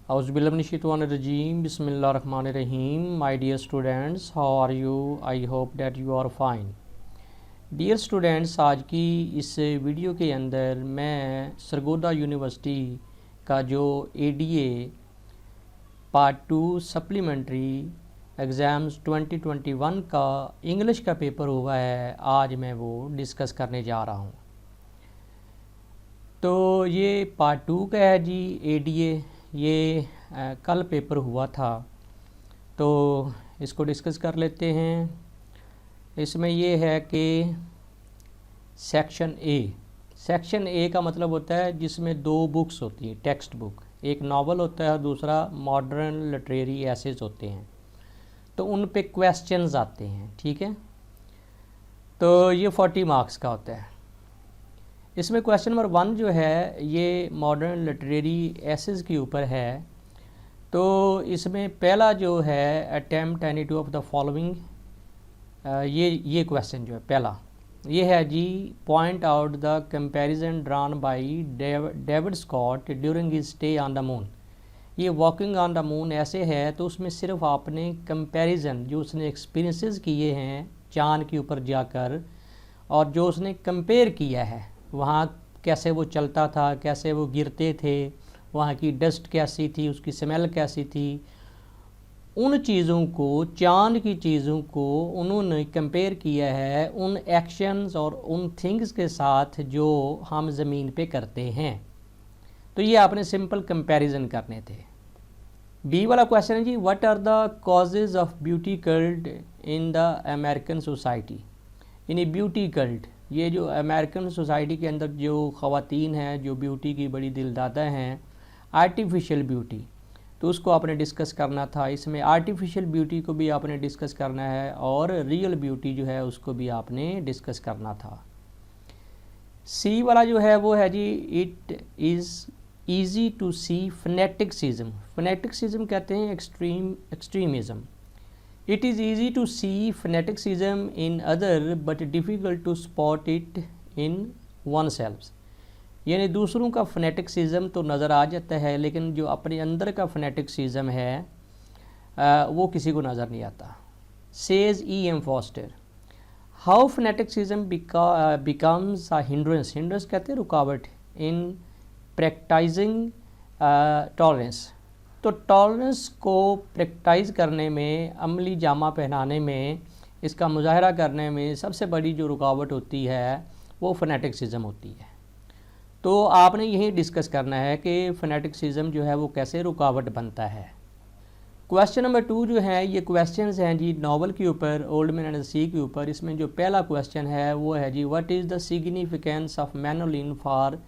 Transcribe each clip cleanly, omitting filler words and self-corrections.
Auzubillahiminash-shaytanir-rajeem. Bismillahir-rahmanir-rahim. My dear students, how are you? I hope that you are fine. Dear students, आज की इस video के अंदर मैं सरगोदा यूनिवर्सिटी का जो ADA पार्ट 2 सप्लीमेंट्री एग्ज़ाम्स 2021 का इंग्लिश का पेपर हुआ है, आज मैं वो डिस्कस करने जा रहा हूँ। तो ये पार्ट 2 का है जी ADA, ये कल पेपर हुआ था, तो इसको डिस्कस कर लेते हैं। इसमें ये है कि सेक्शन ए का मतलब होता है जिसमें दो बुक्स होती हैं, टेक्स्ट बुक, एक नावल होता है और दूसरा मॉडर्न लिटरेरी एसेज होते हैं। तो उन पे क्वेश्चंस आते हैं, ठीक है। तो ये 40 मार्क्स का होता है। इसमें क्वेश्चन नंबर 1 जो है ये मॉडर्न लिटरेरी एसेज के ऊपर है। तो इसमें पहला जो है attempt any two of the following, ये क्वेश्चन जो है पहला ये है जी, point out the comparison drawn by David Scott during his stay on the moon. ये वॉकिंग ऑन द मून ऐसे है, तो उसमें सिर्फ आपने कंपैरिजन जो उसने एक्सपीरियंसेस किए हैं चांद के ऊपर जाकर और जो उसने कंपेयर किया है वहाँ कैसे वो चलता था, कैसे वो गिरते थे, वहाँ की डस्ट कैसी थी, उसकी स्मेल कैसी थी, उन चीज़ों को, चांद की चीज़ों को उन्होंने कंपेयर किया है उन एक्शंस और उन थिंग्स के साथ जो हम ज़मीन पे करते हैं। तो ये आपने सिंपल कंपैरिजन करने थे। बी वाला क्वेश्चन है जी, what are the causes of beauty cult in the American society. यानी ब्यूटी कल्ट, ये जो अमेरिकन सोसाइटी के अंदर जो ख़वातीन हैं जो ब्यूटी की बड़ी दिलदादा हैं, आर्टिफिशियल ब्यूटी, तो उसको आपने डिस्कस करना था। इसमें आर्टिफिशियल ब्यूटी को भी आपने डिस्कस करना है और रियल ब्यूटी जो है उसको भी आपने डिस्कस करना था। सी वाला जो है वो है जी, it is easy to see fanaticism. Fanaticism कहते हैं extremism. It is easy to see fanaticism in other but difficult to spot it in oneself. यानी दूसरों का फनेटिक्सिज्म तो नज़र आ जाता है, लेकिन जो अपने अंदर का फनेटिक्सिज्म है वो किसी को नज़र नहीं आता। Says E.M. Forster, how fanaticism becomes a hindrance. Hindrance कहते हैं रुकावट इन प्रैक्टिसिंग टॉलरेंस। तो टॉलरेंस को प्रैक्टिस करने में, अमली जामा पहनाने में, इसका मुजाहरा करने में सबसे बड़ी जो रुकावट होती है वो फनेटिक्सिज्म होती है। तो आपने यही डिस्कस करना है कि फनेटिक्सिज्म जो है वो कैसे रुकावट बनता है। क्वेश्चन नंबर 2 जो है ये क्वेश्चंस हैं जी नावल के ऊपर, old man and the sea के ऊपर। इसमें जो पहला क्वेश्चन है वो है जी, what is the significance of Manolin for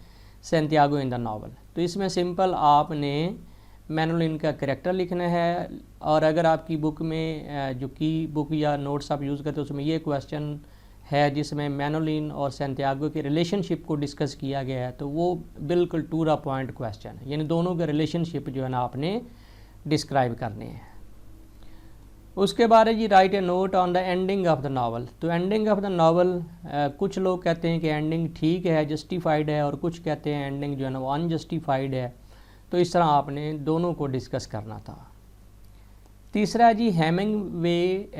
Santiago in the novel. तो इसमें सिंपल आपने मैनोलिन का कैरेक्टर लिखना है, और अगर आपकी बुक में जो की बुक या नोट्स आप यूज़ करते हो उसमें ये क्वेश्चन है जिसमें मैनोलिन और सैंटियागो के रिलेशनशिप को डिस्कस किया गया है, तो वो बिल्कुल टू द पॉइंट क्वेश्चन है। यानी दोनों के रिलेशनशिप जो है ना आपने डिस्क्राइब करने हैं। उसके बाद जी, write a note on the ending of the novel. तो एंडिंग ऑफ द नावल, कुछ लोग कहते हैं कि एंडिंग ठीक है, जस्टिफाइड है, और कुछ कहते हैं एंडिंग जो है ना वो अनजस्टिफाइड है। तो इस तरह आपने दोनों को डिस्कस करना था। तीसरा जी, हेमिंगवे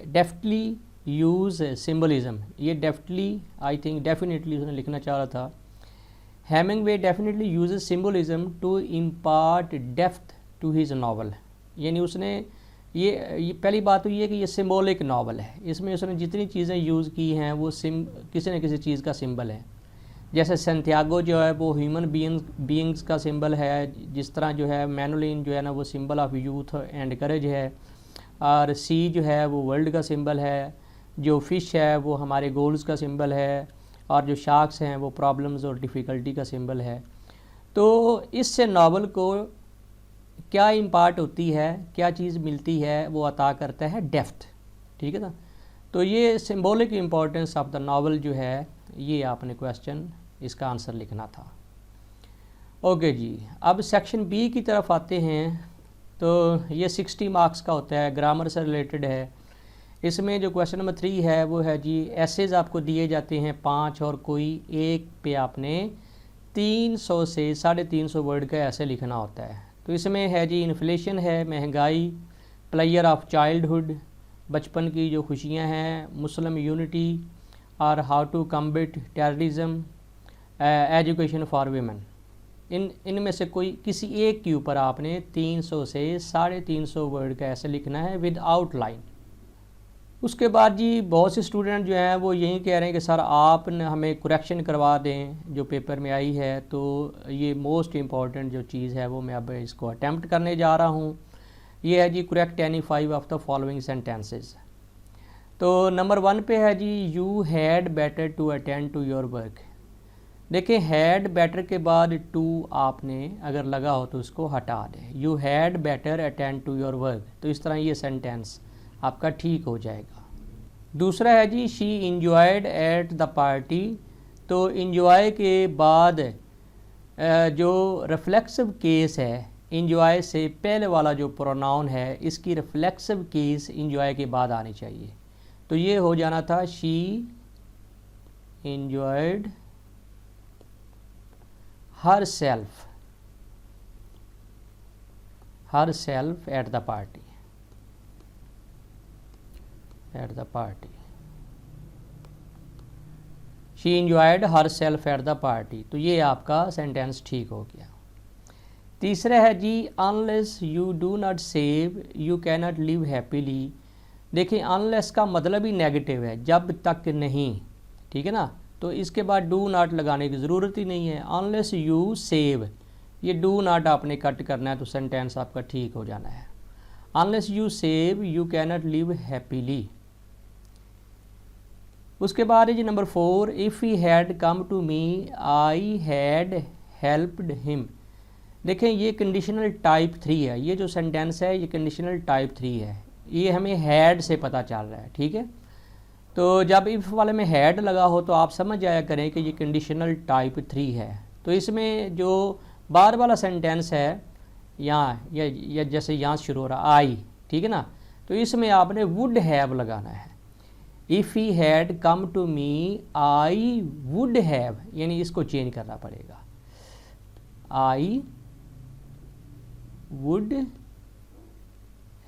डेफ्टली यूज़ सिम्बलिज़म। ये डेफ्टली, आई थिंक डेफिनेटली उसने लिखना चाह रहा था। Hemingway definitely use symbolism to impart depth to his novel. यानी उसने ये पहली बात तो ये कि ये सिम्बॉलिक नावल है, इसमें उसने जितनी चीज़ें यूज़ की हैं वो किसी न किसी चीज़ का सिंबल है। जैसे सैंटियागो जो है वो ह्यूमन बीइंग्स का सिंबल है, जिस तरह जो है मैनोलिन जो है ना वो symbol of youth and courage है, और सी जो है वो वर्ल्ड का सिंबल है, जो फ़िश है वो हमारे गोल्स का सिंबल है, और जो शार्क्स हैं वो प्रॉब्लम्स और डिफ़िकल्टी का सिंबल है। तो इससे नावल को क्या इम्पार्ट होती है, क्या चीज़ मिलती है, वो अता करता है डेप्थ, ठीक है ना। तो ये symbolic importance of the novel जो है ये आपने क्वेश्चन इसका आंसर लिखना था। ओके जी, अब सेक्शन बी की तरफ आते हैं। तो ये 60 मार्क्स का होता है, ग्रामर से रिलेटेड है। इसमें जो क्वेश्चन नंबर 3 है वो है जी, एसेज आपको दिए जाते हैं 5 और कोई एक पे आपने 300 से 350 वर्ड का ऐसे लिखना होता है। तो इसमें है जी इन्फ्लेशन है, महंगाई, प्लेयर ऑफ चाइल्डहुड, बचपन की जो खुशियाँ हैं, मुस्लिम यूनिटी और how to combat terrorism, education for women. इनमें से कोई किसी एक के ऊपर आपने 300 से 350 वर्ड का ऐसे लिखना है विद आउटलाइन। उसके बाद जी बहुत से स्टूडेंट जो हैं वो यही कह रहे हैं कि सर आप हमें कुरेक्शन करवा दें जो पेपर में आई है। तो ये मोस्ट इम्पॉर्टेंट जो चीज़ है वो मैं अब इसको अटैम्प्ट करने जा रहा हूँ। ये है जी correct any 5 of the following sentences. तो नंबर 1 पे है जी you had better to attend to your work. देखिए हैड बेटर के बाद टू आपने अगर लगा हो तो उसको हटा दें, you had better attend to your work. तो इस तरह ये सेंटेंस आपका ठीक हो जाएगा। दूसरा है जी she enjoyed at the party. तो इंजॉय के बाद जो रिफ्लेक्सिव केस है, इंजॉय से पहले वाला जो प्रोनाउन है इसकी रिफ्लेक्सिव केस इंजॉय के बाद आनी चाहिए। तो ये हो जाना था she enjoyed herself at the party, she enjoyed herself at the party. तो ये आपका सेंटेंस ठीक हो गया। तीसरा है जी unless you do not save you cannot live happily. देखिए अनलेस का मतलब ही नेगेटिव है, जब तक नहीं, ठीक है ना। तो इसके बाद डू नॉट लगाने की ज़रूरत ही नहीं है। अनलेस यू सेव, ये डू नॉट आपने कट करना है तो सेंटेंस आपका ठीक हो जाना है। Unless you save you cannot live happily. उसके बाद है जी number 4 if he had come to me I had helped him. देखें ये कंडीशनल टाइप 3 है, ये जो सेंटेंस है ये कंडीशनल टाइप 3 है, ये हमें हैड से पता चल रहा है, ठीक है। तो जब इफ़ वाले में हैड लगा हो तो आप समझ जाया करें कि ये कंडीशनल टाइप 3 है। तो इसमें जो बाद वाला सेंटेंस है यहाँ या जैसे यहाँ शुरू हो रहा आई, ठीक है ना, तो इसमें आपने वुड हैव लगाना है। If he had come to me I would have, यानी इसको चेंज करना पड़ेगा, I would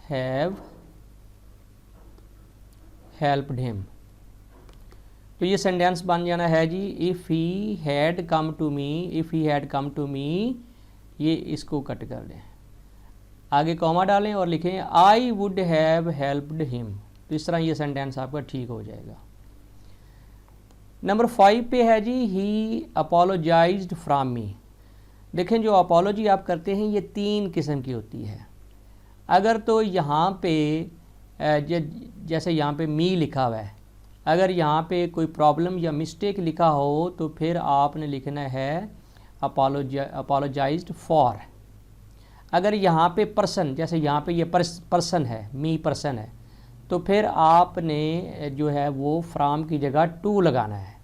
have helped him. तो ये सेंटेंस बन जाना है जी if he had come to me, if he had come to me, ये इसको कट कर दें, आगे कॉमा डालें और लिखें आई वुड हैव हेल्प्ड हिम। तो इस तरह ये सेंटेंस आपका ठीक हो जाएगा। नंबर 5 पे है जी ही अपोलोजाइज्ड फ्रॉम मी। देखें जो अपोलॉजी आप करते हैं ये 3 किस्म की होती है। अगर तो यहाँ पे जैसे यहाँ पे मी लिखा हुआ है, अगर यहाँ पे कोई प्रॉब्लम या मिस्टेक लिखा हो तो फिर आपने लिखना है अपोलोजाइज्ड फॉर। अगर यहाँ पे पर्सन, जैसे यहाँ पे ये पर्सन है, मी पर्सन है, तो फिर आपने जो है वो फ्राम की जगह टू लगाना है।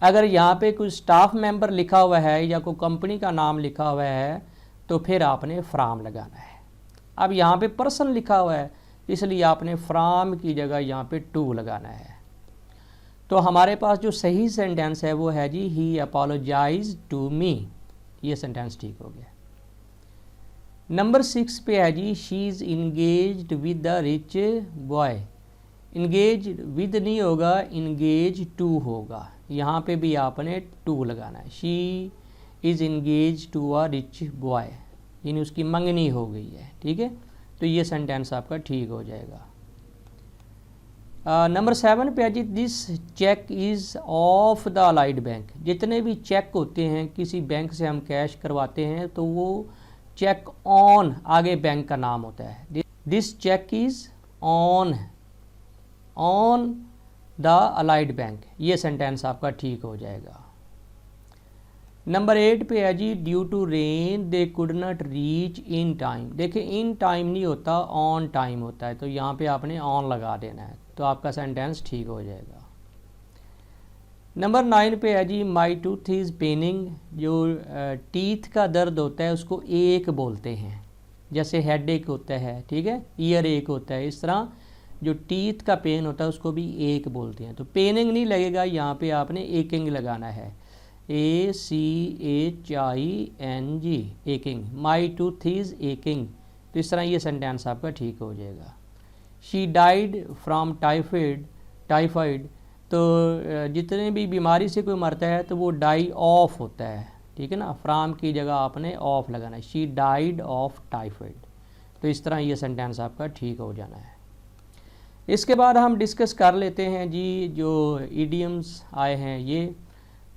अगर यहाँ पे कोई स्टाफ मेंबर लिखा हुआ है या कोई कंपनी का नाम लिखा हुआ है तो फिर आपने फ्राम लगाना है। अब यहाँ पे पर्सन लिखा हुआ है इसलिए आपने फ्राम की जगह यहाँ पे टू लगाना है। तो हमारे पास जो सही सेंटेंस है वो है जी ही अपोलोजाइज टू मी, ये सेंटेंस ठीक हो गया। नंबर 6 पे है जी she is engaged with the rich boy. Engage with नहीं होगा, इंगेज टू होगा, यहाँ पे भी आपने टू लगाना है। She is engage to a rich boy, यानी उसकी मंगनी हो गई है, ठीक है। तो ये सेंटेंस आपका ठीक हो जाएगा। नंबर 7 पे है जी this cheque is of the allied bank. जितने भी चेक होते हैं किसी बैंक से हम कैश करवाते हैं तो वो चेक ऑन आगे बैंक का नाम होता है। This cheque is on the allied bank, ये सेंटेंस आपका ठीक हो जाएगा। नंबर 8 पे है जी due to rain they could not reach in time. देखिए इन टाइम नहीं होता, ऑन टाइम होता है, तो यहाँ पे आपने ऑन लगा देना है, तो आपका सेंटेंस ठीक हो जाएगा। नंबर 9 पे है जी माई टूथ इज़ पेनिंग। जो टीथ का दर्द होता है उसको एक बोलते हैं, जैसे हेड एक होता है, ठीक है, ईयर एक होता है, इस तरह जो टीथ का पेन होता है उसको भी एक बोलते हैं। तो पेनिंग नहीं लगेगा, यहाँ पे आपने एकिंग लगाना है। ACHING, aching, my tooth is aching. तो इस तरह ये सेंटेंस आपका ठीक हो जाएगा। शी डाइड फ्रॉम टाइफाइड, तो जितने भी बीमारी से कोई मरता है तो वो डाई ऑफ होता है, ठीक है ना, फ्राम की जगह आपने ऑफ लगाना है, शी डाइड ऑफ टाइफाइड। तो इस तरह ये सेंटेंस आपका ठीक हो जाना है। इसके बाद हम डिस्कस कर लेते हैं जी जो इडियम्स आए हैं ये।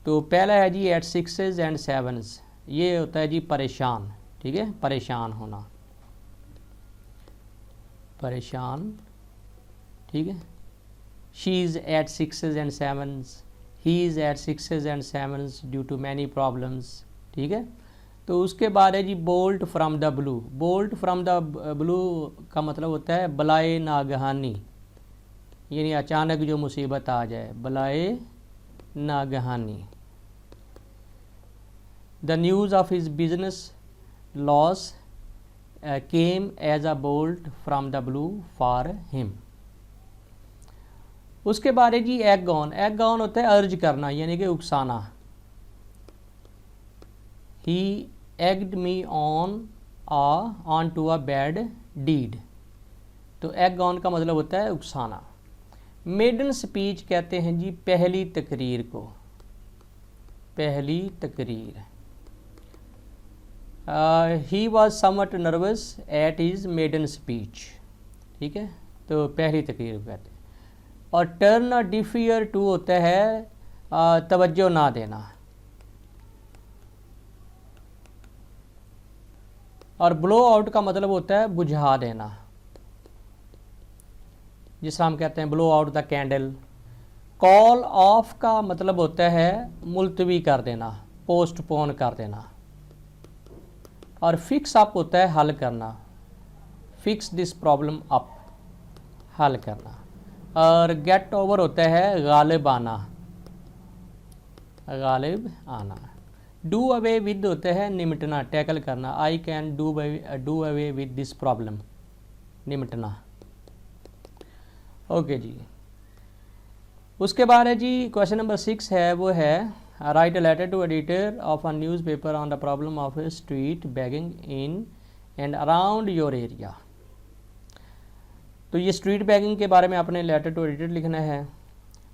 तो पहला है जी एट सिक्सेस एंड सेवन्स, ये होता है जी परेशान, ठीक है, परेशान होना, परेशान, ठीक है। She is at sixes and sevens, he is at sixes and sevens due to many problems, ठीक है। तो उसके बाद है जी bolt from the blue. Bolt from the blue का मतलब होता है बलाए नागहानी, यानी अचानक जो मुसीबत आ जाए, बलाए नागहानी। The news of his business loss came as a bolt from the blue for him. उसके बाद है जी एग ऑन। एग ऑन होता है अर्ज करना, यानी कि उकसाना। He egged me on to a bad deed. तो एग ऑन का मतलब होता है उकसाना। मेडन स्पीच कहते हैं जी पहली तकरीर को, पहली तकरीर। He was somewhat nervous at his maiden speech, ठीक है, तो पहली तकरीर को कहते हैं। और turn a deaf ear to होता है तवज्जो ना देना। और ब्लो आउट का मतलब होता है बुझा देना, जिसका हम कहते हैं blow out the candle. Call of का मतलब होता है मुलतवी कर देना, पोस्टपोन कर देना। और फिक्स अप होता है हल करना, फिक्स दिस प्रॉब्लम अप, हल करना। और गेट ओवर होता है गालिब आना, गालिब आना। डू अवे विद होता है निमटना, टैकल करना। I can do away with this problem, निमटना। ओके जी। उसके बाद है जी क्वेश्चन नंबर 6 है, वो है write a letter to editor of a newspaper on the problem of street begging in and around your area. तो ये स्ट्रीट बैगिंग के बारे में आपने लेटर टू एडिटर लिखना है।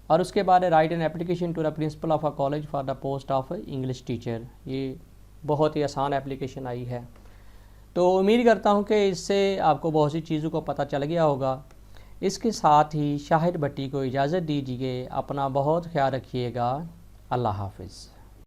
और उसके बाद write an application to the principal of a college for the post of English teacher. ये बहुत ही आसान एप्लीकेशन आई है। तो उम्मीद करता हूँ कि इससे आपको बहुत सी चीज़ों को पता चल गया होगा। इसके साथ ही शाहिद भट्टी को इजाज़त दीजिए। अपना बहुत ख्याल रखिएगा। अल्लाह हाफिज़।